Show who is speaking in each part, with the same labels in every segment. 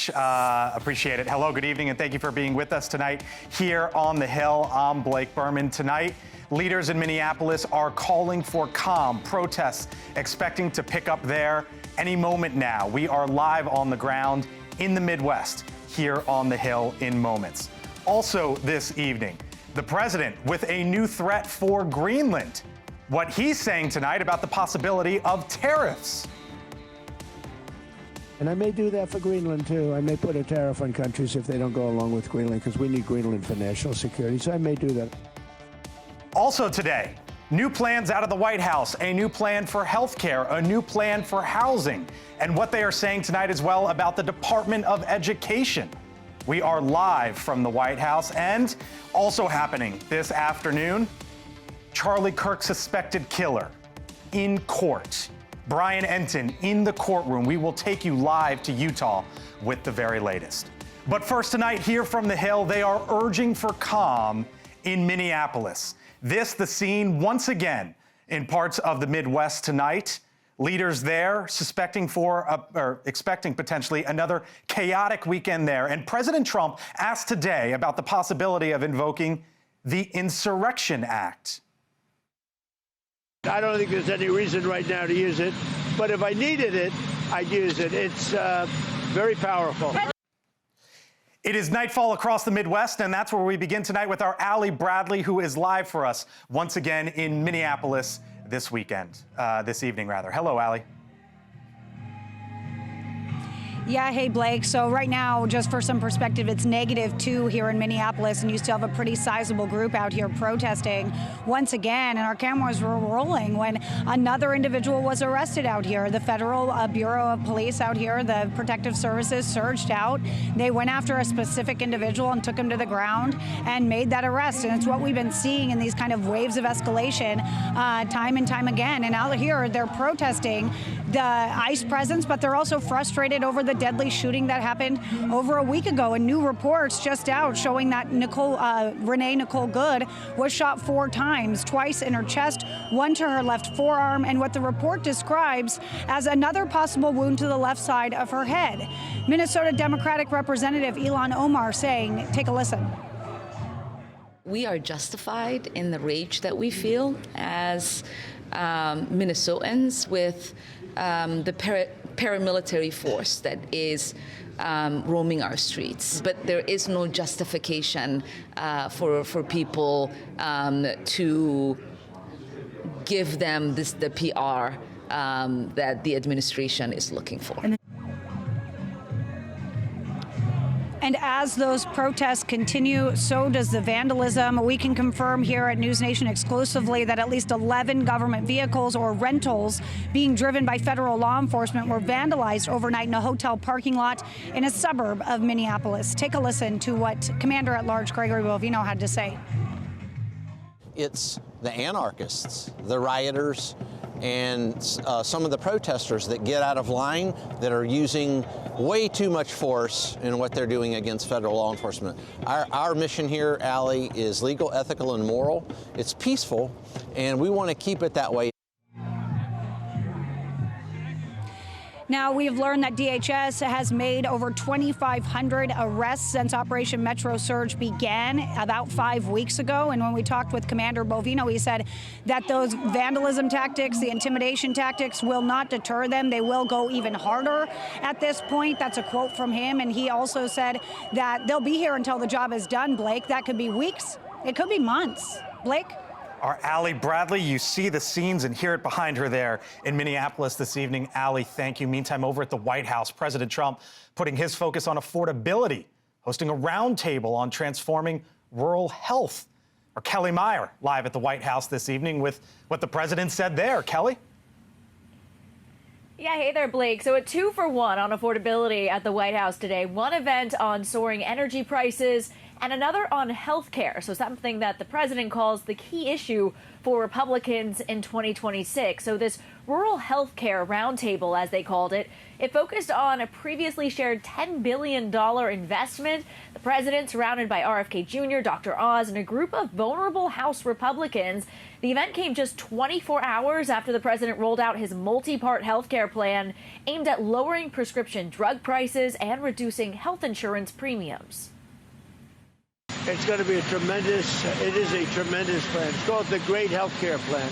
Speaker 1: much. Appreciate it. Hello, good evening, and thank you for being with us tonight here on the Hill. I'm Blake Burman. Tonight, leaders in Minneapolis are calling for calm. Protests expecting to pick up there any moment now. We are live on the ground in the Midwest here on the Hill in moments. Also this evening, the president with a new threat for Greenland. What he's saying tonight about the possibility of tariffs.
Speaker 2: And I may do that for Greenland, too. I may put a tariff on countries if they don't go along with Greenland, because we need Greenland for national security, so I may do that.
Speaker 1: Also today, new plans out of the White House, a new plan for health care, a new plan for housing, and what they are saying tonight as well about the Department of Education. We are live from the White House, and also happening this afternoon, Charlie Kirk's suspected killer in court. Brian Enton in the courtroom. We will take you live to Utah with the very latest. But first tonight, here from the Hill, they are urging for calm in Minneapolis. This, the scene once again in parts of the Midwest tonight. Leaders there expecting potentially another chaotic weekend there. And President Trump asked today about the possibility of invoking the Insurrection Act.
Speaker 2: I don't think there's any reason right now to use it, but if I needed it, I'd use it. It's very powerful.
Speaker 1: It is nightfall across the Midwest, and that's where we begin tonight with our Allie Bradley, who is live for us once again in Minneapolis this evening. Hello, Allie.
Speaker 3: Yeah, hey, Blake. So right now, just for some perspective, it's -2 here in Minneapolis, and you still have a pretty sizable group out here protesting once again. And our cameras were rolling when another individual was arrested out here. The Federal Bureau of Police out here, the Protective Services, surged out. They went after a specific individual and took him to the ground and made that arrest. And it's what we've been seeing in these kind of waves of escalation time and time again. And out here, they're protesting the ICE presence, but they're also frustrated over the deadly shooting that happened over a week ago. And new reports just out showing that Renee Nicole Good was shot 4 times, twice in her chest, 1 to her left forearm, and what the report describes as another possible wound to the left side of her head. Minnesota Democratic Representative Ilhan Omar saying, take a listen.
Speaker 4: We are justified in the rage that we feel as Minnesotans with the paramilitary force that is roaming our streets. But there is no justification for people to give them the PR that the administration is looking for.
Speaker 3: And as those protests continue, so does the vandalism. We can confirm here at NewsNation exclusively that at least 11 government vehicles or rentals being driven by federal law enforcement were vandalized overnight in a hotel parking lot in a suburb of Minneapolis. Take a listen to what Commander-at-Large Gregory Bovino had to say.
Speaker 5: It's the anarchists, the rioters, and some of the protesters that get out of line that are using way too much force in what they're doing against federal law enforcement. Our mission here, Allie, is legal, ethical, and moral. It's peaceful, and we want to keep it that way.
Speaker 3: Now, we have learned that DHS has made over 2,500 arrests since Operation Metro Surge began about 5 weeks ago. And when we talked with Commander Bovino, he said that those vandalism tactics, the intimidation tactics, will not deter them. They will go even harder at this point. That's a quote from him. And he also said that they'll be here until the job is done, Blake. That could be weeks. It could be months. Blake?
Speaker 1: Our Allie Bradley, you see the scenes and hear it behind her there in Minneapolis this evening. Allie, thank you. Meantime, over at the White House, President Trump putting his focus on affordability, hosting a roundtable on transforming rural health. Our Kelly Meyer live at the White House this evening with what the president said there. Kelly?
Speaker 6: Yeah, hey there, Blake. So a 2-for-1 on affordability at the White House today. One event on soaring energy prices and another on health care. So something that the president calls the key issue for Republicans in 2026. So this Rural Healthcare Roundtable, as they called it. It focused on a previously shared $10 billion investment. The president, surrounded by RFK Jr., Dr. Oz, and a group of vulnerable House Republicans. The event came just 24 hours after the president rolled out his multi-part health care plan aimed at lowering prescription drug prices and reducing health insurance premiums.
Speaker 2: It's going to be it is a tremendous plan. It's called the Great Healthcare Plan.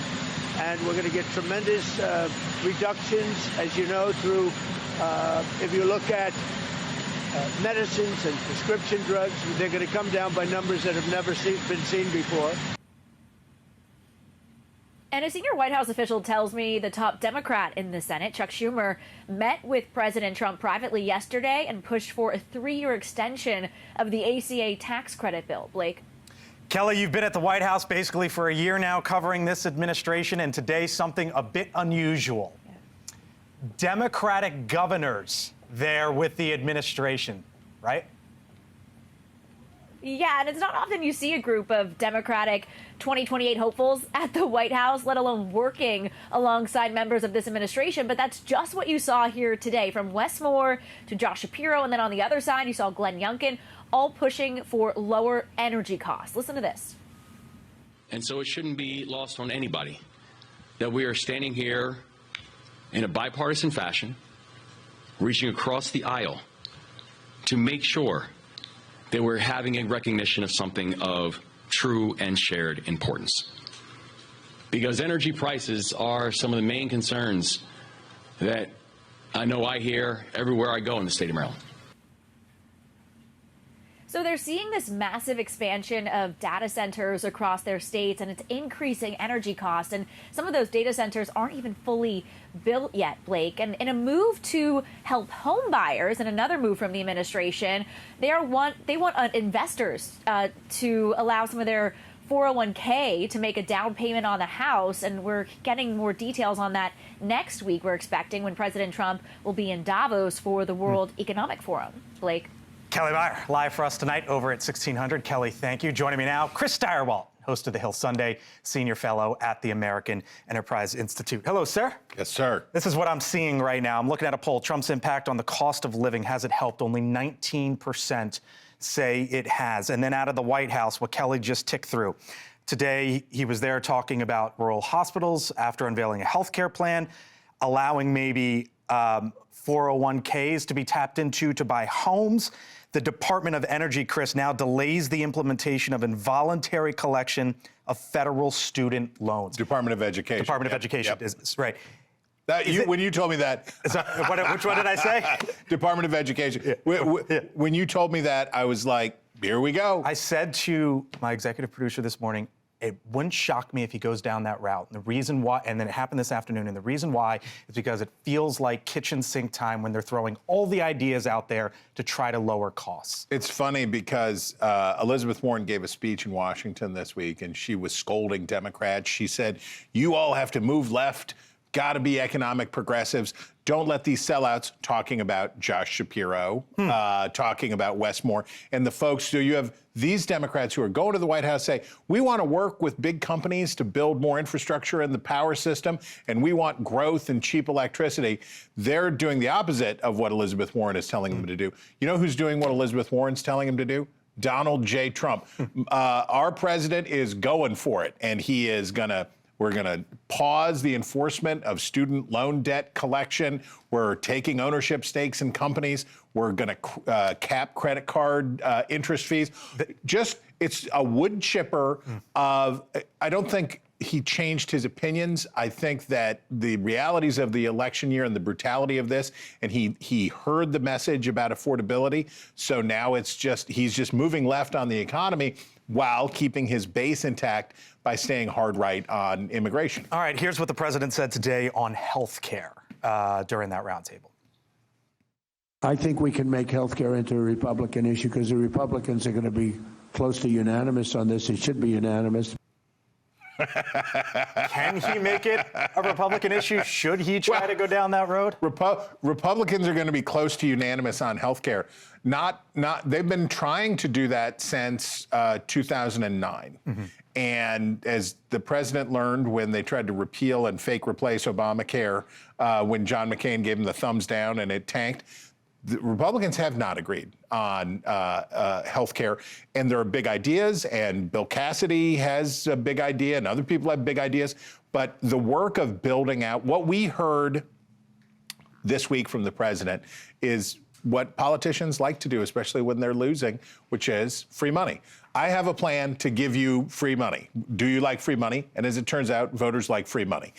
Speaker 2: And we're going to get tremendous reductions, as you know, through, if you look at medicines and prescription drugs, they're going to come down by numbers that have never been seen before.
Speaker 6: And a senior White House official tells me the top Democrat in the Senate, Chuck Schumer, met with President Trump privately yesterday and pushed for a 3-year extension of the ACA tax credit bill. Blake?
Speaker 1: Kelly, you've been at the White House basically for a year now covering this administration, and today something a bit unusual. Yeah. Democratic governors there with the administration, right?
Speaker 6: Yeah, and it's not often you see a group of Democratic 2028 hopefuls at the White House, let alone working alongside members of this administration. But that's just what you saw here today, from Wes Moore to Josh Shapiro. And then on the other side, you saw Glenn Youngkin, all pushing for lower energy costs. Listen to this.
Speaker 7: And so it shouldn't be lost on anybody that we are standing here in a bipartisan fashion, reaching across the aisle to make sure that we're having a recognition of something of true and shared importance. Because energy prices are some of the main concerns that I know I hear everywhere I go in the state of Maryland.
Speaker 6: So they're seeing this massive expansion of data centers across their states, and it's increasing energy costs. And some of those data centers aren't even fully built yet, Blake. And in a move to help home buyers, and another move from the administration, they want investors to allow some of their 401k to make a down payment on the house. And we're getting more details on that next week, we're expecting, when President Trump will be in Davos for the World Economic Forum. Blake?
Speaker 1: Kelly Meyer, live for us tonight over at 1600. Kelly, thank you. Joining me now, Chris Stirewalt, host of The Hill Sunday, senior fellow at the American Enterprise Institute. Hello, sir.
Speaker 8: Yes, sir.
Speaker 1: This is what I'm seeing right now. I'm looking at a poll. Trump's impact on the cost of living, has it helped? Only 19% say it has. And then out of the White House, what Kelly just ticked through. Today, he was there talking about rural hospitals after unveiling a health care plan, allowing maybe 401ks to be tapped into to buy homes. The Department of Energy, Chris, now delays the implementation of involuntary collection of federal student loans.
Speaker 8: Department of Education.
Speaker 1: Department of Education, is right.
Speaker 8: When you told me that.
Speaker 1: Which one did I say?
Speaker 8: Department of Education. When you told me that, I was like, here we go.
Speaker 1: I said to my executive producer this morning, it wouldn't shock me if he goes down that route. And the reason why, and then it happened this afternoon, and the reason why is because it feels like kitchen sink time when they're throwing all the ideas out there to try to lower costs.
Speaker 8: It's funny because Elizabeth Warren gave a speech in Washington this week, and she was scolding Democrats. She said, you all have to move left, got to be economic progressives. Don't let these sellouts, talking about Josh Shapiro, talking about Wes Moore, and the folks who you have these Democrats who are going to the White House say, we want to work with big companies to build more infrastructure in the power system, and we want growth and cheap electricity. They're doing the opposite of what Elizabeth Warren is telling them to do. You know who's doing what Elizabeth Warren's telling him to do? Donald J. Trump. Our president is going for it, and he is we're going to pause the enforcement of student loan debt collection. We're taking ownership stakes in companies. We're going to cap credit card interest fees. It's a wood chipper of, I don't think he changed his opinions. I think that the realities of the election year and the brutality of this, and he heard the message about affordability. So now he's just moving left on the economy while keeping his base intact by staying hard right on immigration.
Speaker 1: All right, here's what the president said today on health care during that roundtable.
Speaker 9: I think we can make health care into a Republican issue because the Republicans are going to be close to unanimous on this. It should be unanimous.
Speaker 1: Can he make it a Republican issue? Should he try to go down that road?
Speaker 8: Republicans are going to be close to unanimous on health care. They've been trying to do that since 2009. And as the president learned when they tried to repeal and fake replace Obamacare, when John McCain gave him the thumbs down and it tanked, the Republicans have not agreed on health care. And there are big ideas, and Bill Cassidy has a big idea, and other people have big ideas. But the work of building out, what we heard this week from the president is what politicians like to do, especially when they're losing, which is free money. I have a plan to give you free money. Do you like free money? And as it turns out, voters like free money.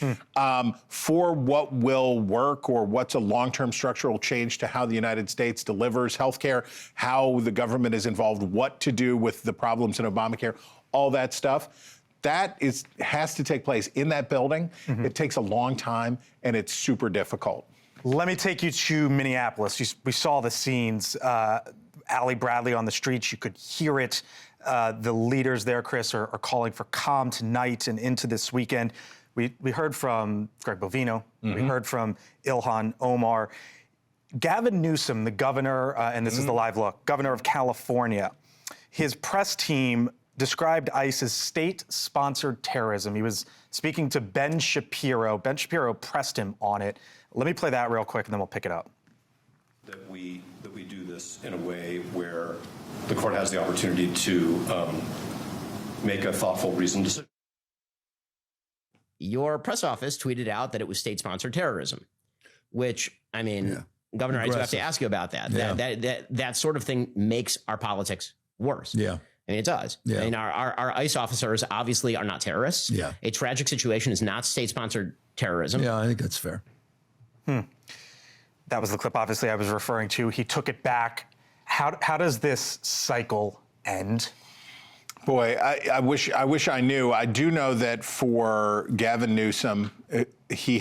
Speaker 8: For what will work, or what's a long-term structural change to how the United States delivers healthcare, how the government is involved, what to do with the problems in Obamacare, all that stuff, that has to take place in that building. It takes a long time, and it's super difficult.
Speaker 1: Let me take you to Minneapolis. We saw the scenes. Allie Bradley on the streets, you could hear it. The leaders there, Chris, are calling for calm tonight and into this weekend. We heard from Greg Bovino. We heard from Ilhan Omar. Gavin Newsom, the governor, and this is the live look, governor of California, his press team described ICE as state-sponsored terrorism. He was speaking to Ben Shapiro. Ben Shapiro pressed him on it. Let me play that real quick, and then we'll pick it up.
Speaker 10: That we do this in a way where the court has the opportunity to make a thoughtful, reasoned decision.
Speaker 11: Your press office tweeted out that it was state-sponsored terrorism, which, I mean, Governor, I do have to ask you about that. Yeah. That sort of thing makes our politics worse. Yeah. I mean, it does. Yeah. I mean, our ICE officers obviously are not terrorists. Yeah. A tragic situation is not state-sponsored terrorism.
Speaker 12: Yeah, I think that's fair.
Speaker 1: That was the clip, obviously, I was referring to. He took it back. How does this cycle end?
Speaker 8: Boy, I wish I knew. I do know that for Gavin Newsom, he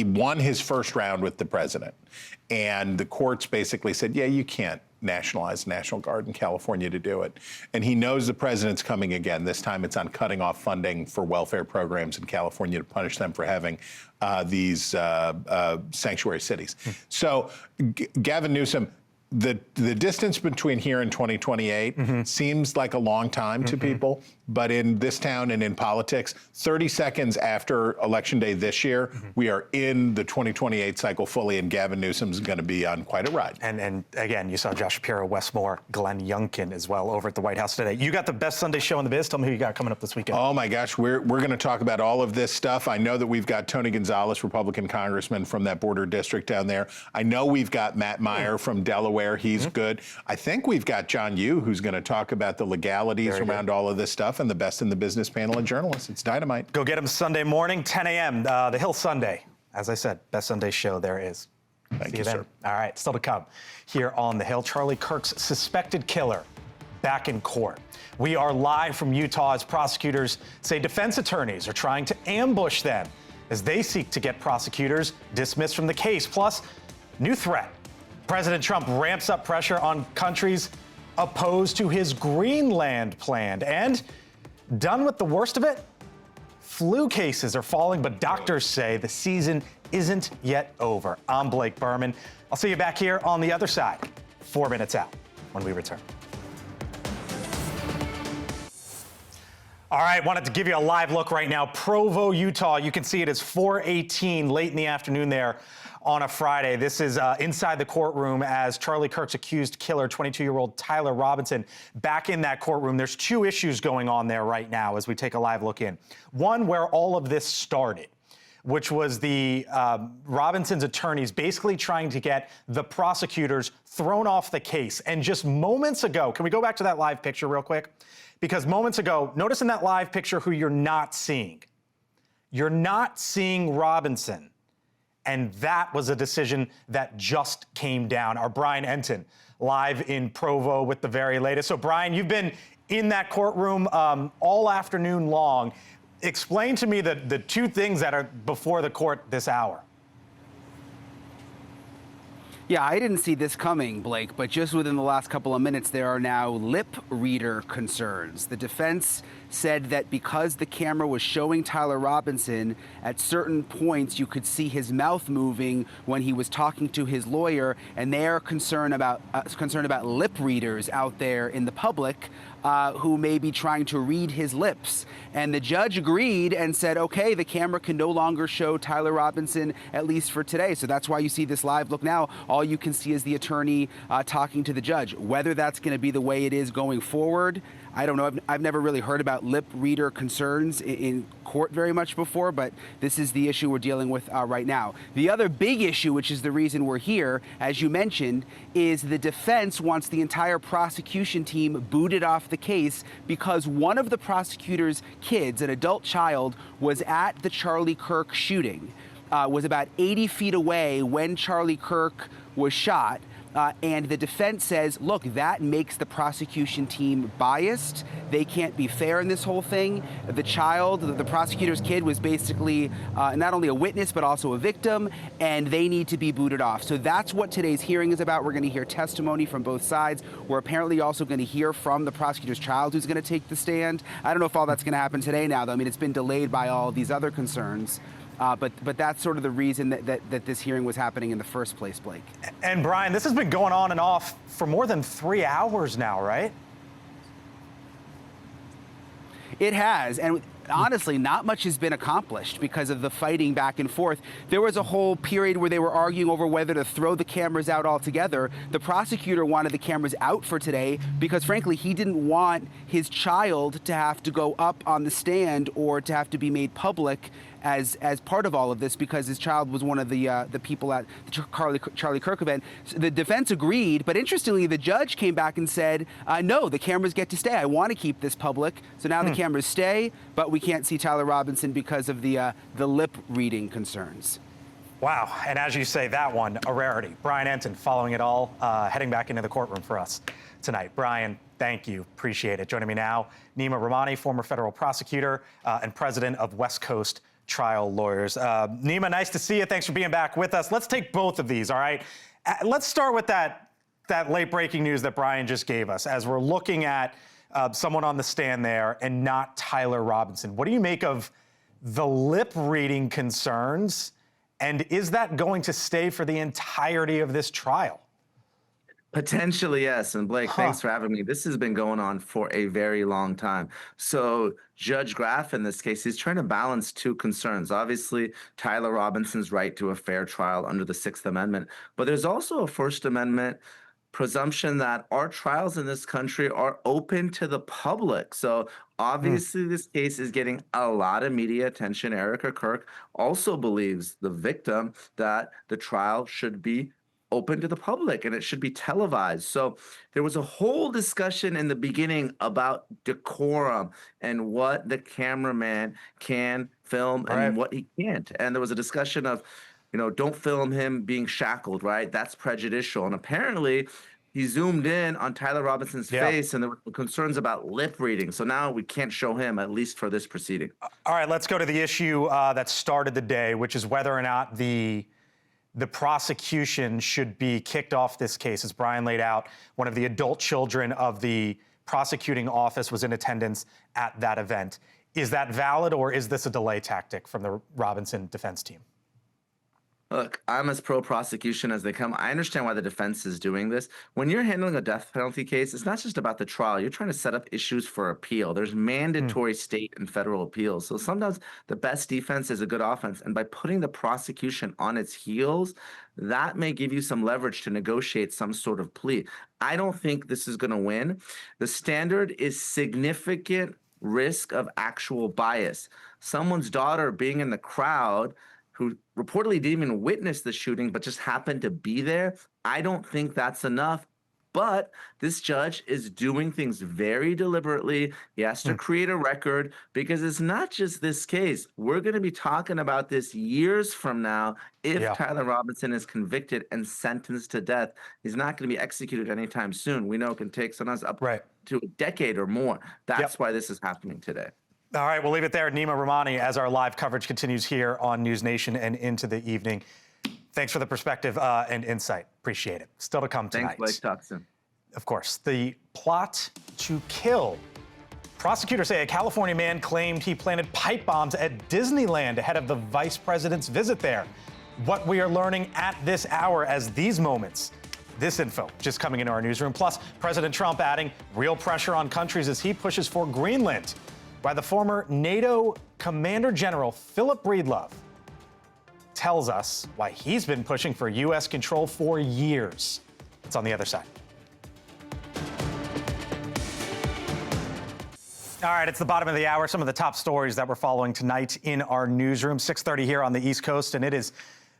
Speaker 8: won his first round with the president, and the courts basically said, yeah, you can't nationalize National Guard in California to do it. And he knows the president's coming again. This time it's on cutting off funding for welfare programs in California to punish them for having these sanctuary cities. So Gavin Newsom, the distance between here and 2028 seems like a long time to people, but in this town and in politics, 30 seconds after Election Day this year, we are in the 2028 cycle fully, and Gavin Newsom's going to be on quite a ride.
Speaker 1: And again, you saw Josh Shapiro, Wes Moore, Glenn Youngkin as well over at the White House today. You got the best Sunday show in the biz. Tell me who you got coming up this weekend.
Speaker 8: Oh my gosh, we're going to talk about all of this stuff. I know that we've got Tony Gonzalez, Republican congressman from that border district down there. I know we've got Matt Meyer from Delaware. He's good. I think we've got John Yoo, who's going to talk about the legalities around all of this stuff, and the best in the business panel of journalists. It's dynamite.
Speaker 1: Go get him Sunday morning, 10 a.m. The Hill Sunday. As I said, best Sunday show there is.
Speaker 8: Thank you, sir.
Speaker 1: All right, still to come here on The Hill. Charlie Kirk's suspected killer back in court. We are live from Utah as prosecutors say defense attorneys are trying to ambush them as they seek to get prosecutors dismissed from the case. Plus, new threat. President Trump ramps up pressure on countries opposed to his Greenland plan. And done with the worst of it? Flu cases are falling, but doctors say the season isn't yet over. I'm Blake Burman. I'll see you back here on the other side, 4 minutes out, when we return. All right, wanted to give you a live look right now. Provo, Utah. You can see it is 4:18 late in the afternoon there on a Friday. This is inside the courtroom as Charlie Kirk's accused killer, 22-year-old Tyler Robinson, back in that courtroom. There's two issues going on there right now as we take a live look in. One, where all of this started, which was the Robinson's attorneys basically trying to get the prosecutors thrown off the case. And just moments ago, can we go back to that live picture real quick? Because moments ago, notice in that live picture who you're not seeing. You're not seeing Robinson. And that was a decision that just came down. Our Brian Enton live in Provo with the very latest. So, Brian, you've been in that courtroom all afternoon long. Explain to me the two things that are before the court this hour.
Speaker 13: Yeah, I didn't see this coming, Blake, but just within the last couple of minutes, there are now lip reader concerns. The defense said that because the camera was showing Tyler Robinson, at certain points you could see his mouth moving when he was talking to his lawyer, and they're concerned about lip readers out there in the public who may be trying to read his lips. And the judge agreed and said, okay, the camera can no longer show Tyler Robinson, at least for today. So that's why you see this live look now. All you can see is the attorney talking to the judge. Whether that's going to be the way it is going forward, I don't know. I've never really heard about lip reader concerns in court very much before, but this is the issue we're dealing with right now. The other big issue, which is the reason we're here, as you mentioned, is the defense wants the entire prosecution team booted off the case because one of the prosecutor's kids, an adult child, was at the Charlie Kirk shooting, was about 80 feet away when Charlie Kirk was shot. And the defense says, look, that makes the prosecution team biased. They can't be fair in this whole thing. The child, the prosecutor's kid, was basically not only a witness, but also a victim, and they need to be booted off. So that's what today's hearing is about. We're going to hear testimony from both sides. We're apparently also going to hear from the prosecutor's child who's going to take the stand. I don't know if all that's going to happen today now, though. I mean, it's been delayed by all these other concerns. But that's sort of the reason that this hearing was happening in the first place, Blake.
Speaker 1: And Brian, this has been going on and off for more than 3 hours now, right?
Speaker 13: It has. And honestly, not much has been accomplished because of the fighting back and forth. There was a whole period where they were arguing over whether to throw the cameras out altogether. The prosecutor wanted the cameras out for today because, frankly, he didn't want his child to have to go up on the stand or to have to be made public as part of all of this because his child was one of the people at the Charlie Kirk event. So the defense agreed, but interestingly, the judge came back and said, no, the cameras get to stay. I want to keep this public. So now the cameras stay, but we can't see Tyler Robinson because of the lip reading concerns.
Speaker 1: Wow, and as you say, that one, a rarity. Brian Enton following it all, heading back into the courtroom for us tonight. Brian, thank you, appreciate it. Joining me now, Nima Rahmani, former federal prosecutor and president of West Coast Trial Lawyers. Nima, nice to see you. Thanks for being back with us. Let's take both of these, all right? Let's start with that late breaking news that Brian just gave us as we're looking at someone on the stand there and not Tyler Robinson. What do you make of the lip reading concerns? And is that going to stay for the entirety of this trial?
Speaker 12: Potentially, yes. And Blake, thanks for having me. This has been going on for a very long time. So Judge Graff, in this case, he's trying to balance two concerns. Obviously, Tyler Robinson's right to a fair trial under the Sixth Amendment. But there's also a First Amendment presumption that our trials in this country are open to the public. So obviously this case is getting a lot of media attention. Erica Kirk also believes, the victim, that the trial should be open to the public and it should be televised. So there was a whole discussion in the beginning about decorum and what the cameraman can film and what he can't. And there was a discussion of, don't film him being shackled, right? That's prejudicial. And apparently he zoomed in on Tyler Robinson's face and there were concerns about lip reading. So now we can't show him, at least for this proceeding.
Speaker 1: All right, let's go to the issue that started the day, which is whether or not the prosecution should be kicked off this case. As Brian laid out, one of the adult children of the prosecuting office was in attendance at that event. Is that valid, or is this a delay tactic from the Robinson defense team?
Speaker 12: Look, I'm as pro-prosecution as they come. I understand why the defense is doing this. When you're handling a death penalty case, it's not just about the trial. You're trying to set up issues for appeal. There's mandatory state and federal appeals. So sometimes the best defense is a good offense. And by putting the prosecution on its heels, that may give you some leverage to negotiate some sort of plea. I don't think this is going to win. The standard is significant risk of actual bias. Someone's daughter being in the crowd who reportedly didn't even witness the shooting, but just happened to be there. I don't think that's enough. But this judge is doing things very deliberately. He has to create a record because it's not just this case. We're going to be talking about this years from now. If Tyler Robinson is convicted and sentenced to death, he's not going to be executed anytime soon. We know it can take sometimes up to a decade or more. That's why this is happening today.
Speaker 1: All right, we'll leave it there. Nima Rahmani, as our live coverage continues here on News Nation and into the evening. Thanks for the perspective and insight. Appreciate it. Still to come tonight.
Speaker 12: Thanks, Blake. Talk soon.
Speaker 1: Of course, the plot to kill Prosecutors say a California man claimed he planted pipe bombs at Disneyland ahead of the vice president's visit there. What we are learning at this hour as these moments. This info just coming into our newsroom. Plus, President Trump adding real pressure on countries as he pushes for Greenland. By the former NATO Commander General Philip Breedlove tells us why he's been pushing for U.S. control for years. It's on the other side. All right, it's the bottom of the hour. Some of the top stories that we're following tonight in our newsroom. 6:30 here on the East Coast, and it is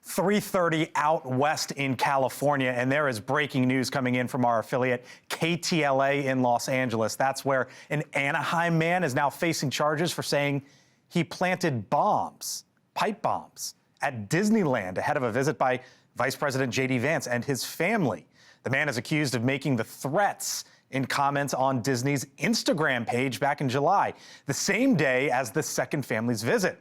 Speaker 1: 3:30 out west in California. And there is breaking news coming in from our affiliate KTLA in Los Angeles. That's where an Anaheim man is now facing charges for saying he planted bombs, pipe bombs, at Disneyland ahead of a visit by Vice President J.D. Vance and his family. The man is accused of making the threats in comments on Disney's Instagram page back in July, the same day as the second family's visit.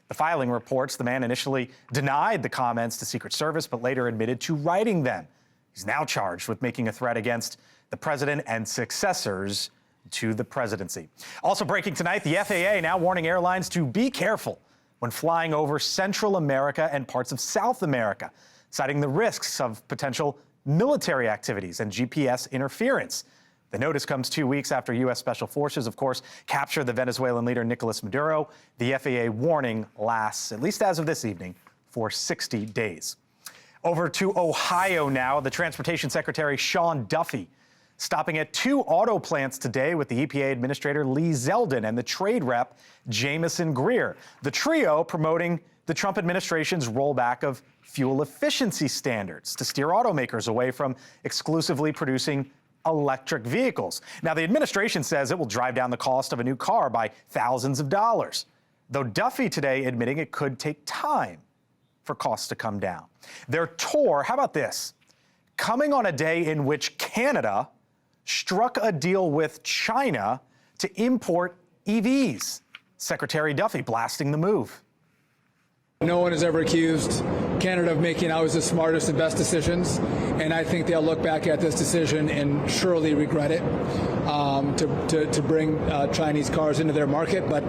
Speaker 1: The filing reports the man initially denied the comments to Secret Service, but later admitted to writing them. He's now charged with making a threat against the president and successors to the presidency. Also breaking tonight, the FAA now warning airlines to be careful when flying over Central America and parts of South America, citing the risks of potential military activities and GPS interference. The notice comes 2 weeks after U.S. Special Forces, of course, captured the Venezuelan leader Nicolas Maduro. The FAA warning lasts, at least as of this evening, for 60 days. Over to Ohio now. The Transportation Secretary Sean Duffy stopping at 2 auto plants today with the EPA Administrator Lee Zeldin and the trade rep Jamison Greer. The trio promoting the Trump administration's rollback of fuel efficiency standards to steer automakers away from exclusively producing electric vehicles. Now, the administration says it will drive down the cost of a new car by thousands of dollars, though Duffy today admitting it could take time for costs to come down. Their tour, how about this? Coming on a day in which Canada struck a deal with China to import EVs. Secretary Duffy blasting the move.
Speaker 14: No one has ever accused Canada of making always the smartest and best decisions, and I think they'll look back at this decision and surely regret it to bring Chinese cars into their market. But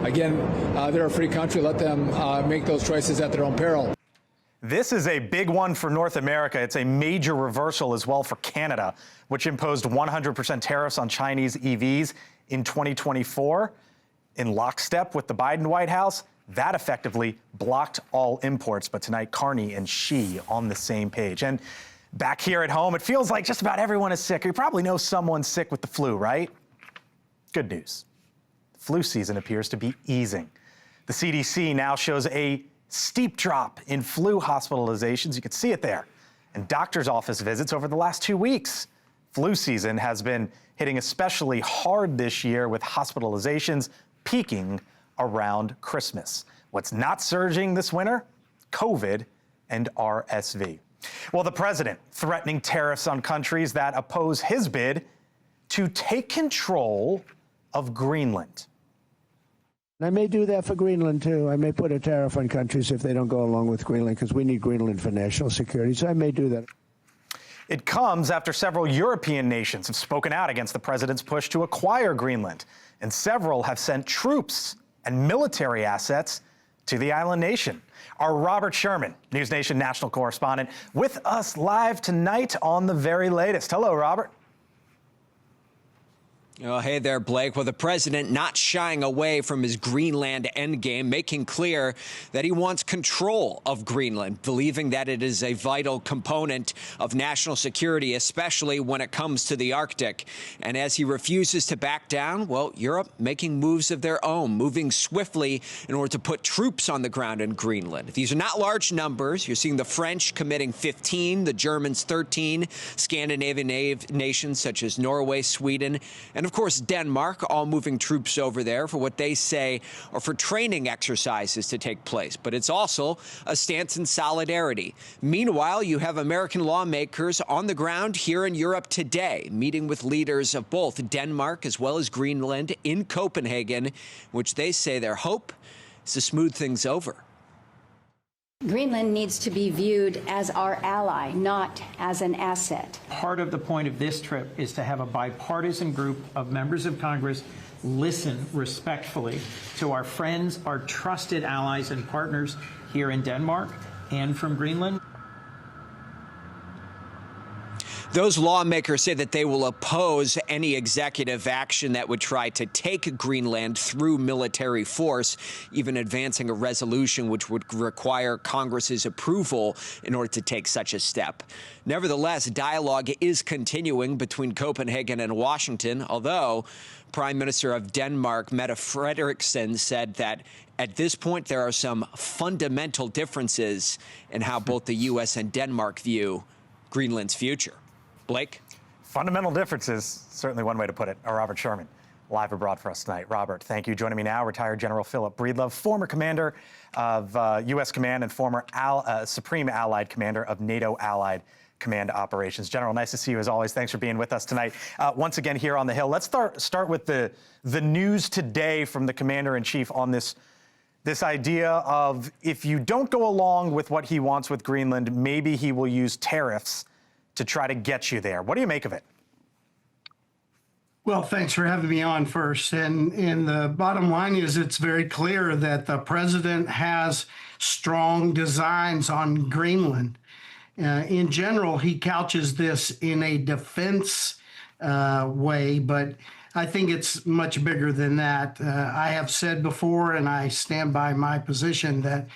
Speaker 14: again, they're a free country. Let them make those choices at their own peril.
Speaker 1: This is a big one for North America. It's a major reversal as well for Canada, which imposed 100% tariffs on Chinese EVs in 2024 in lockstep with the Biden White House. That effectively blocked all imports. But tonight, Carney and Xi on the same page. And back here at home, it feels like just about everyone is sick. You probably know someone sick with the flu, right? Good news. The flu season appears to be easing. The CDC now shows a steep drop in flu hospitalizations. You can see it there. And doctor's office visits over the last 2 weeks. Flu season has been hitting especially hard this year with hospitalizations peaking around Christmas. What's not surging this winter? COVID and RSV. Well, the president threatening tariffs on countries that oppose his bid to take control of Greenland.
Speaker 9: I may do that for Greenland, too. I may put a tariff on countries if they don't go along with Greenland, because we need Greenland for national security, so I may do that.
Speaker 1: It comes after several European nations have spoken out against the president's push to acquire Greenland, and several have sent troops and military assets to the island nation. Our Robert Sherman, NewsNation national correspondent, with us live tonight on the very latest. Hello, Robert.
Speaker 15: Oh, hey there, Blake. Well, the president not shying away from his Greenland endgame, making clear that he wants control of Greenland, believing that it is a vital component of national security, especially when it comes to the Arctic. And as he refuses to back down, well, Europe making moves of their own, moving swiftly in order to put troops on the ground in Greenland. These are not large numbers. You're seeing the French committing 15, the Germans 13, Scandinavian nations such as Norway, Sweden, and of course, Denmark, all moving troops over there for what they say are for training exercises to take place. But it's also a stance in solidarity. Meanwhile, you have American lawmakers on the ground here in Europe today, meeting with leaders of both Denmark as well as Greenland in Copenhagen, which they say their hope is to smooth things over.
Speaker 16: Greenland needs to be viewed as our ally, not as an asset.
Speaker 17: Part of the point of this trip is to have a bipartisan group of members of Congress listen respectfully to our friends, our trusted allies and partners here in Denmark and from Greenland.
Speaker 15: Those lawmakers say that they will oppose any executive action that would try to take Greenland through military force, even advancing a resolution which would require Congress's approval in order to take such a step. Nevertheless, dialogue is continuing between Copenhagen and Washington, although Prime Minister of Denmark, Mette Frederiksen, said that at this point there are some fundamental differences in how both the U.S. and Denmark view Greenland's future. Blake?
Speaker 1: Fundamental differences, certainly one way to put it. Robert Sherman, live abroad for us tonight. Robert, thank you. Joining me now, retired General Philip Breedlove, former commander of U.S. Command and former Supreme Allied Commander of NATO Allied Command Operations. General, nice to see you as always. Thanks for being with us tonight. Once again here on the Hill. Let's start with the news today from the Commander-in-Chief on this idea of if you don't go along with what he wants with Greenland, maybe he will use tariffs to try to get you there. What do you make of it?
Speaker 18: Well, thanks for having me on first. And the bottom line is it's very clear that the president has strong designs on Greenland. In general, he couches this in a defense way, but I think it's much bigger than that. I have said before, and I stand by my position, that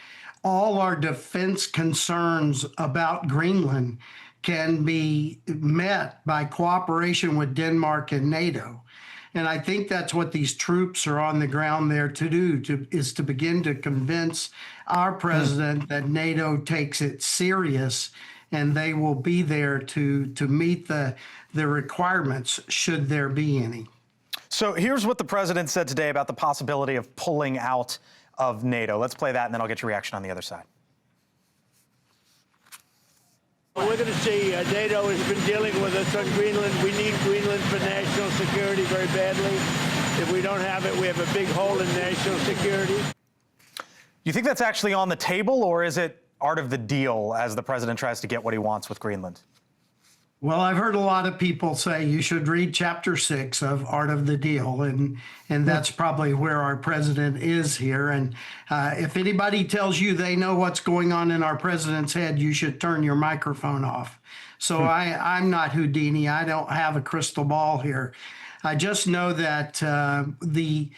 Speaker 18: all our defense concerns about Greenland can be met by cooperation with Denmark and NATO. And I think that's what these troops are on the ground there to do, is to begin to convince our president that NATO takes it serious and they will be there to meet the requirements should there be any.
Speaker 1: So here's what the president said today about the possibility of pulling out of NATO. Let's play that and then I'll get your reaction on the other side.
Speaker 2: We're going to see NATO has been dealing with us on Greenland. We need Greenland for national security very badly. If we don't have it, we have a big hole in national security.
Speaker 1: You think that's actually on the table, or is it art of the deal as the president tries to get what he wants with Greenland?
Speaker 18: Well, I've heard a lot of people say you should read Chapter 6 of Art of the Deal, and that's probably where our president is here. And if anybody tells you they know what's going on in our president's head, you should turn your microphone off. So I'm not Houdini. I don't have a crystal ball here. I just know that the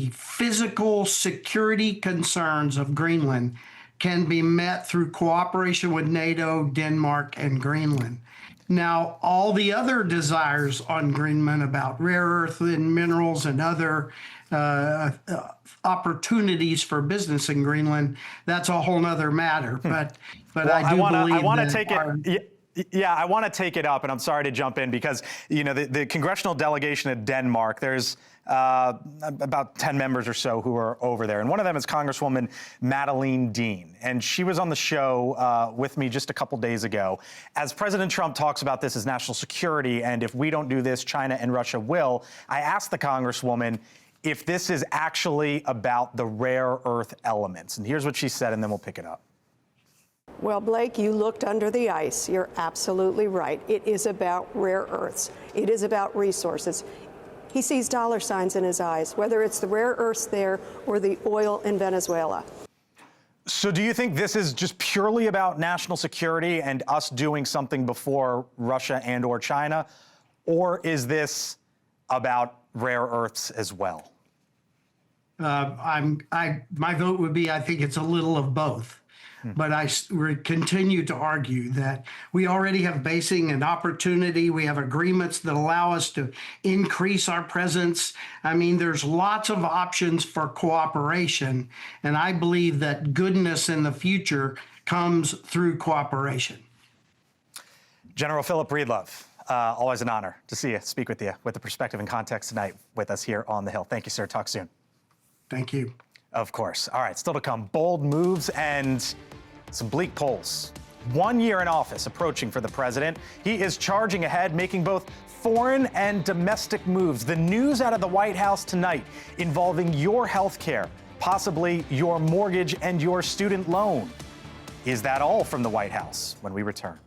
Speaker 18: physical security concerns of Greenland can be met through cooperation with NATO, Denmark, and Greenland. Now, all the other desires on Greenland about rare earth and minerals and other opportunities for business in Greenland, that's a whole nother matter. But well, I want to take it.
Speaker 1: Yeah, I want to take it up, and I'm sorry to jump in because, you know, the congressional delegation of Denmark, there's about 10 members or so who are over there. And one of them is Congresswoman Madeleine Dean. And she was on the show with me just a couple days ago. As President Trump talks about this as national security, and if we don't do this, China and Russia will, I asked the Congresswoman if this is actually about the rare earth elements. And here's what she said, and then we'll pick it up.
Speaker 19: Well, Blake, you looked under the ice. You're absolutely right. It is about rare earths. It is about resources. He sees dollar signs in his eyes, whether it's the rare earths there or the oil in Venezuela.
Speaker 1: So do you think this is just purely about national security and us doing something before Russia and or China? Or is this about rare earths as well?
Speaker 18: My vote would be, I think it's a little of both. But I continue to argue that we already have basing and opportunity. We have agreements that allow us to increase our presence. I mean, there's lots of options for cooperation. And I believe that goodness in the future comes through cooperation.
Speaker 1: General Philip Breedlove, always an honor to see you, speak with you, with the perspective and context tonight with us here on the Hill. Thank you, sir. Talk soon.
Speaker 18: Thank you.
Speaker 1: Of course. All right, still to come, bold moves and some bleak polls. 1 year in office approaching for the president. He is charging ahead, making both foreign and domestic moves. The news out of the White House tonight involving your health care possibly your mortgage and your student loan. Is that all from the White House? When we return.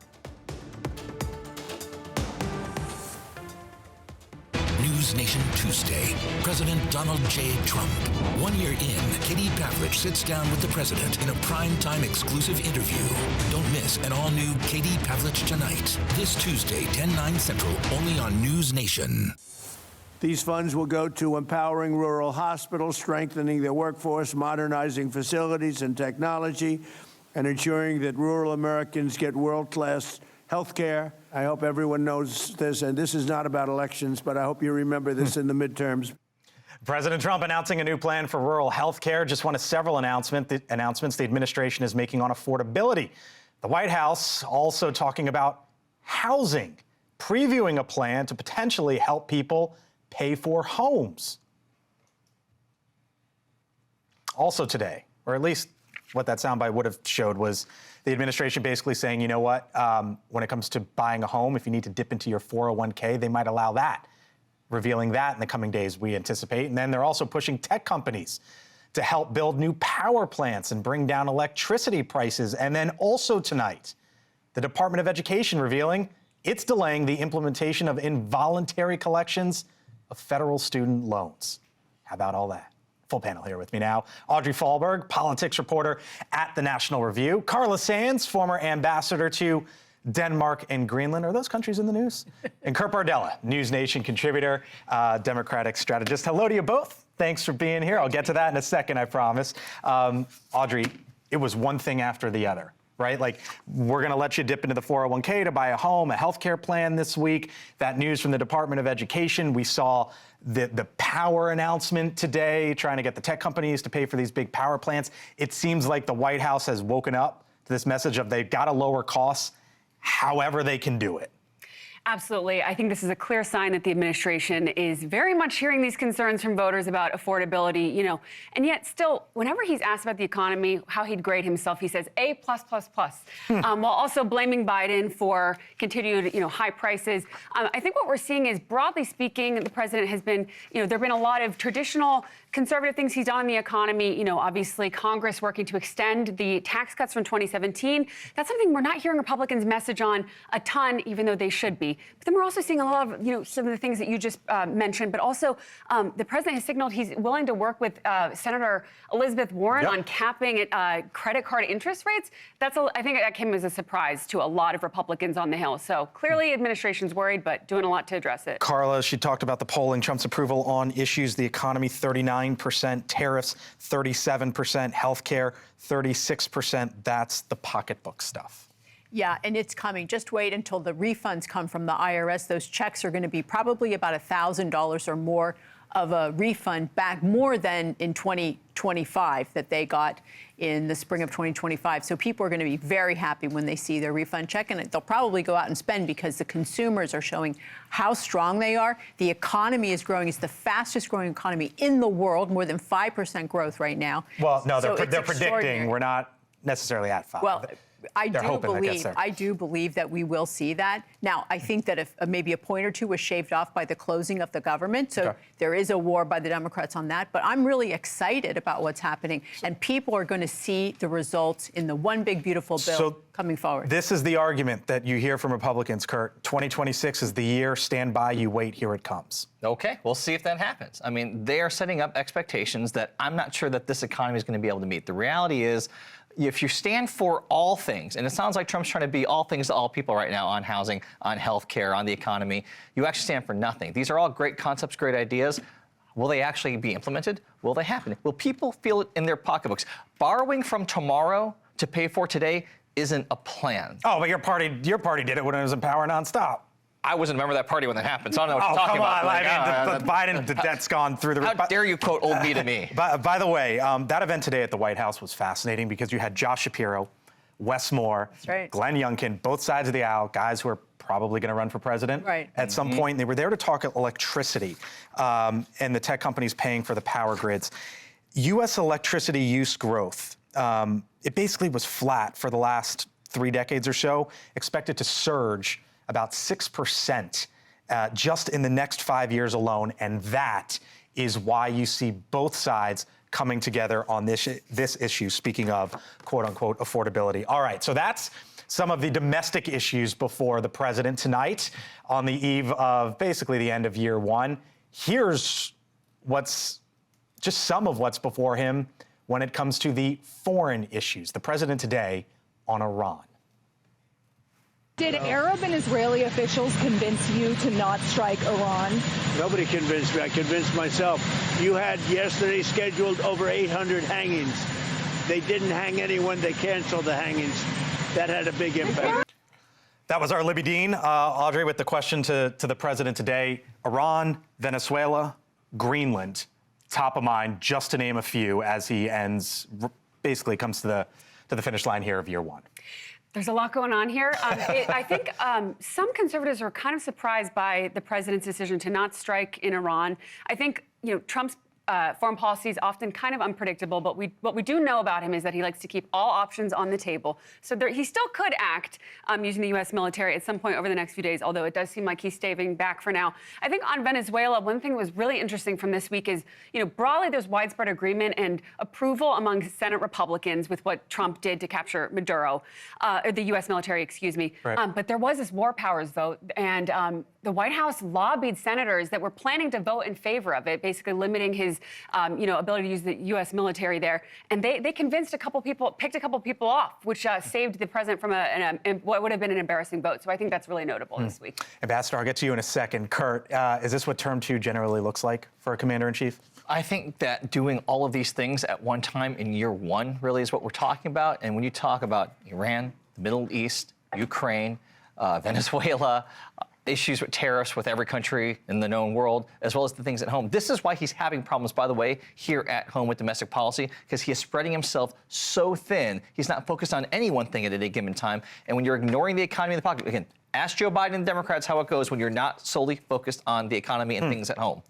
Speaker 20: News Nation Tuesday. President Donald J. Trump. 1 year in, Katie Pavlich sits down with the president in a primetime exclusive interview. Don't miss an all-new Katie Pavlich Tonight. This Tuesday, 10/9 Central, only on News Nation.
Speaker 9: These funds will go to empowering rural hospitals, strengthening their workforce, modernizing facilities and technology, and ensuring that rural Americans get world-class health care. I hope everyone knows this, and this is not about elections, but I hope you remember this in the midterms.
Speaker 1: President Trump announcing a new plan for rural health care, just one of several announcements the administration is making on affordability. The White House also talking about housing, previewing a plan to potentially help people pay for homes. Also today, or at least what that soundbite would have showed, was the administration basically saying, you know what, when it comes to buying a home, if you need to dip into your 401k, they might allow that, revealing that in the coming days, we anticipate. And then they're also pushing tech companies to help build new power plants and bring down electricity prices. And then also tonight, the Department of Education revealing it's delaying the implementation of involuntary collections of federal student loans. How about all that? Full panel here with me now. Audrey Fahlberg, politics reporter at the National Review. Carla Sands, former ambassador to Denmark and Greenland. Are those countries in the news? And Kurt Bardella, News Nation contributor, Democratic strategist. Hello to you both. Thanks for being here. I'll get to that in a second, I promise. Audrey, it was one thing after the other, right? Like, we're going to let you dip into the 401k to buy a home, a healthcare plan this week. That news from the Department of Education. We saw the power announcement today, trying to get the tech companies to pay for these big power plants. It seems like the White House has woken up to this message of they've got to lower costs however they can do it.
Speaker 21: Absolutely. I think this is a clear sign that the administration is very much hearing these concerns from voters about affordability, and yet still, whenever he's asked about the economy, how he'd grade himself, he says A+++, while also blaming Biden for continued, high prices. I think what we're seeing is, broadly speaking, the president has been, there have been a lot of traditional conservative things he's done in the economy. Obviously Congress working to extend the tax cuts from 2017. That's something we're not hearing Republicans message on a ton, even though they should be. But then we're also seeing a lot of, some of the things that you just mentioned, but also the president has signaled he's willing to work with Senator Elizabeth Warren on capping credit card interest rates. I think that came as a surprise to a lot of Republicans on the Hill. So clearly administration's worried, but doing a lot to address it.
Speaker 1: Carla, she talked about the polling, Trump's approval on issues, the economy, 39%, tariffs, 37%, healthcare, 36%. That's the pocketbook stuff.
Speaker 22: Yeah, and it's coming. Just wait until the refunds come from the IRS. Those checks are going to be probably about $1,000 or more of a refund back, more than in 2025 that they got in the spring of 2025. So people are going to be very happy when they see their refund check, and they'll probably go out and spend because the consumers are showing how strong they are. The economy is growing. It's the fastest growing economy in the world, more than 5% growth right now.
Speaker 1: Well, no, they're predicting we're not necessarily at 5%.
Speaker 22: Well, I do believe that we will see that. Now, I think that if maybe a point or two was shaved off by the closing of the government, so there is a war by the Democrats on that. But I'm really excited about what's happening, and people are going to see the results in the one big beautiful bill coming forward.
Speaker 1: This is the argument that you hear from Republicans, Kurt. 2026 is the year. Stand by, you wait, here it comes.
Speaker 23: Okay, we'll see if that happens. I mean, they are setting up expectations that I'm not sure that this economy is going to be able to meet. The reality is, if you stand for all things, and it sounds like Trump's trying to be all things to all people right now on housing, on health care, on the economy, you actually stand for nothing. These are all great concepts, great ideas. Will they actually be implemented? Will they happen? Will people feel it in their pocketbooks? Borrowing from tomorrow to pay for today isn't a plan.
Speaker 1: Oh, but your party did it when it was in power nonstop.
Speaker 23: I wasn't a member of that party when that happened, so I don't know what you're talking about.
Speaker 1: I mean, the debt's gone through the roof.
Speaker 23: How dare you quote old me to me?
Speaker 1: By the way, that event today at the White House was fascinating because you had Josh Shapiro, Wes Moore, Glenn Youngkin, both sides of the aisle, guys who are probably going to run for president at some point. And they were there to talk electricity and the tech companies paying for the power grids. U.S. electricity use growth, it basically was flat for the last 3 decades or so, expected to surge about 6% just in the next 5 years alone. And that is why you see both sides coming together on this issue, speaking of quote-unquote affordability. All right, so that's some of the domestic issues before the president tonight on the eve of basically the end of year one. Here's what's just some of what's before him when it comes to the foreign issues. The president today on Iran.
Speaker 3: Did Arab and Israeli officials convince you to not strike Iran?
Speaker 2: Nobody convinced me. I convinced myself. You had yesterday scheduled over 800 hangings. They didn't hang anyone. They canceled the hangings. That had a big impact.
Speaker 1: That was our Libby Dean. Audrey, with the question to the president today. Iran, Venezuela, Greenland, top of mind, just to name a few, as he basically comes to the finish line here of year one.
Speaker 21: There's a lot going on here. I think some conservatives are kind of surprised by the president's decision to not strike in Iran. I think, Trump's foreign policy is often kind of unpredictable, but what we do know about him is that he likes to keep all options on the table. So he still could act using the U.S. military at some point over the next few days, although it does seem like he's staving back for now. I think on Venezuela, one thing that was really interesting from this week is, broadly there's widespread agreement and approval among Senate Republicans with what Trump did to capture Maduro, or the U.S. military, excuse me. Right. But there was this war powers vote, and the White House lobbied senators that were planning to vote in favor of it, basically limiting his ability to use the U.S. military there. And they convinced picked a couple people off, which saved the president from what would have been an embarrassing vote. So I think that's really notable this week.
Speaker 1: Ambassador, I'll get to you in a second. Kurt, is this what term 2 generally looks like for a commander-in-chief?
Speaker 23: I think that doing all of these things at one time in year one really is what we're talking about. And when you talk about Iran, the Middle East, Ukraine, Venezuela, issues with tariffs with every country in the known world, as well as the things at home. This is why he's having problems, by the way, here at home with domestic policy, because he is spreading himself so thin. He's not focused on any one thing at any given time. And when you're ignoring the economy in the pocket, again, ask Joe Biden and Democrats how it goes when you're not solely focused on the economy and things at home.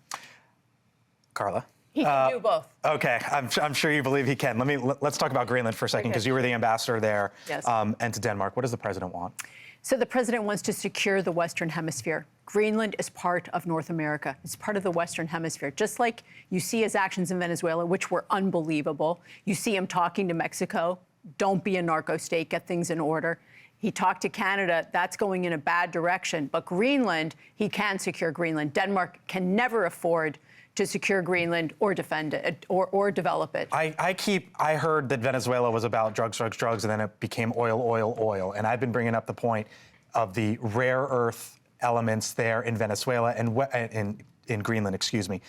Speaker 1: Carla?
Speaker 22: He can do both.
Speaker 1: Okay, I'm sure you believe he can. Let's talk about Greenland for a second, because you were the ambassador there.
Speaker 22: Yes.
Speaker 1: And to Denmark. What does the president want?
Speaker 22: So the president wants to secure the Western Hemisphere. Greenland is part of North America. It's part of the Western Hemisphere. Just like you see his actions in Venezuela, which were unbelievable. You see him talking to Mexico. Don't be a narco state. Get things in order. He talked to Canada. That's going in a bad direction. But Greenland, he can secure Greenland. Denmark can never afford to secure Greenland or defend it or develop it.
Speaker 1: I heard that Venezuela was about drugs, and then it became oil. And I've been bringing up the point of the rare earth elements there in Venezuela and in Greenland, excuse me,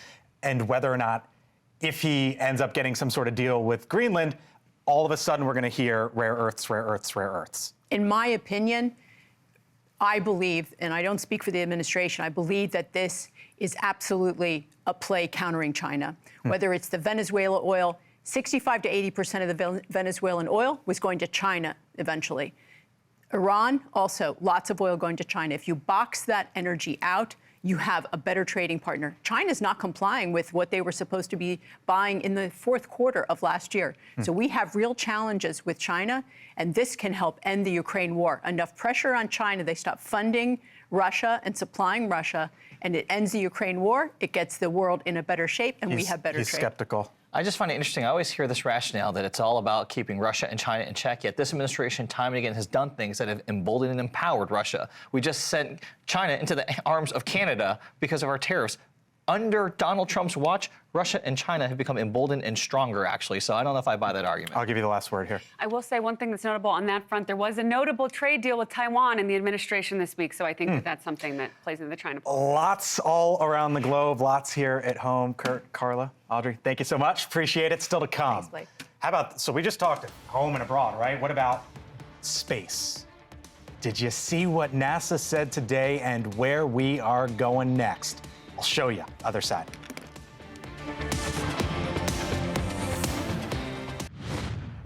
Speaker 1: and whether or not, if he ends up getting some sort of deal with Greenland, all of a sudden we're going to hear rare earths.
Speaker 22: In my opinion, I believe, and I don't speak for the administration, I believe that this is absolutely a play countering China. Whether it's the Venezuela oil, 65 to 80% of the Venezuelan oil was going to China eventually. Iran, also lots of oil going to China. If you box that energy out, you have a better trading partner. China's not complying with what they were supposed to be buying in the fourth quarter of last year. So we have real challenges with China, and this can help end the Ukraine war. Enough pressure on China, they stop funding Russia and supplying Russia, and it ends the Ukraine war. It gets the world in a better shape, and we have better trade.
Speaker 1: He's skeptical.
Speaker 23: I just find it interesting. I always hear this rationale that it's all about keeping Russia and China in check, yet this administration time and again has done things that have emboldened and empowered Russia. We just sent China into the arms of Canada because of our tariffs. Under Donald Trump's watch, Russia and China have become emboldened and stronger, actually. So I don't know if I buy that argument.
Speaker 1: I'll give you the last word here.
Speaker 21: I will say one thing that's notable on that front. There was a notable trade deal with Taiwan in the administration this week. So I think that's something that plays into the China policy.
Speaker 1: Lots all around the globe, lots here at home. Kurt, Carla, Audrey, thank you so much. Appreciate it. Still to come.
Speaker 22: Thanks, Blake.
Speaker 1: How about, so we just talked home and abroad, right? What about space? Did you see what NASA said today and where we are going next? I'll show you. Other side.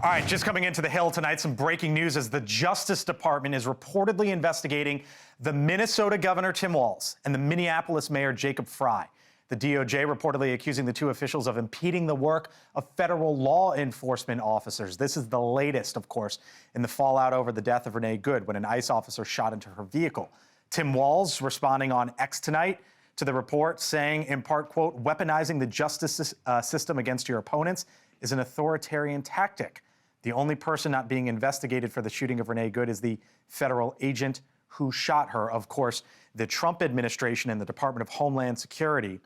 Speaker 1: All right, just coming into the Hill tonight, some breaking news as the Justice Department is reportedly investigating the Minnesota Governor Tim Walz and the Minneapolis Mayor Jacob Frey. The DOJ reportedly accusing the two officials of impeding the work of federal law enforcement officers. This is the latest, of course, in the fallout over the death of Renee Good when an ICE officer shot into her vehicle. Tim Walz responding on X tonight, to the report, saying, in part, quote, weaponizing the justice system against your opponents is an authoritarian tactic. The only person not being investigated for the shooting of Renee Good is the federal agent who shot her. Of course, the Trump administration and the Department of Homeland Security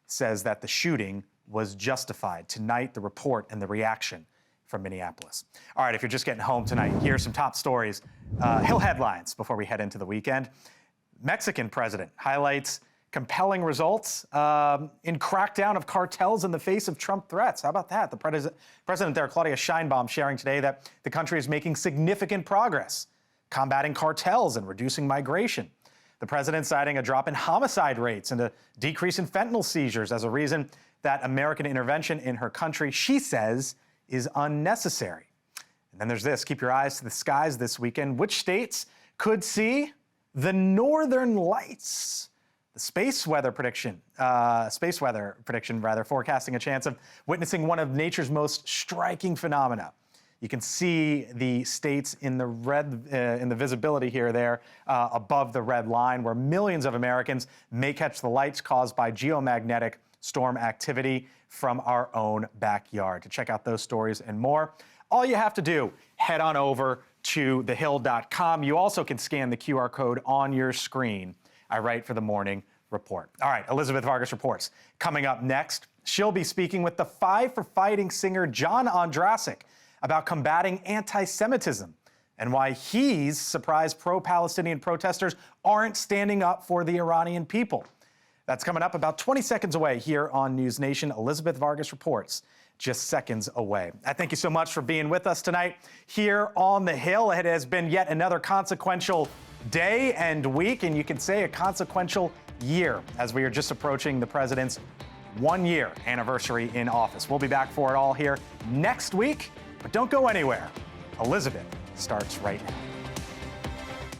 Speaker 1: says that the shooting was justified. Tonight, the report and the reaction from Minneapolis. All right, if you're just getting home tonight, here's some top stories. Hill headlines before we head into the weekend. Mexican president highlights compelling results in crackdown of cartels in the face of Trump threats. How about that? The president there, Claudia Sheinbaum, sharing today that the country is making significant progress combating cartels and reducing migration. The president citing a drop in homicide rates and a decrease in fentanyl seizures as a reason that American intervention in her country, she says, is unnecessary. And then there's this. Keep your eyes to the skies this weekend. Which states could see the northern lights? The space weather prediction, forecasting a chance of witnessing one of nature's most striking phenomena. You can see the states in the red, in the visibility here, there, above the red line, where millions of Americans may catch the lights caused by geomagnetic storm activity from our own backyard. To check out those stories and more, all you have to do, head on over to thehill.com. You also can scan the QR code on your screen. I write for the morning report. All right, Elizabeth Vargas reports. Coming up next, she'll be speaking with the Five for Fighting singer John Ondrasik about combating anti-Semitism and why he's surprised pro-Palestinian protesters aren't standing up for the Iranian people. That's coming up about 20 seconds away here on News Nation. Elizabeth Vargas reports just seconds away. I thank you so much for being with us tonight here on the Hill. It has been yet another consequential day and week, and you can say a consequential year as we are just approaching the president's 1-year anniversary in office. We'll be back for it all here next week, but don't go anywhere. Elizabeth starts right now.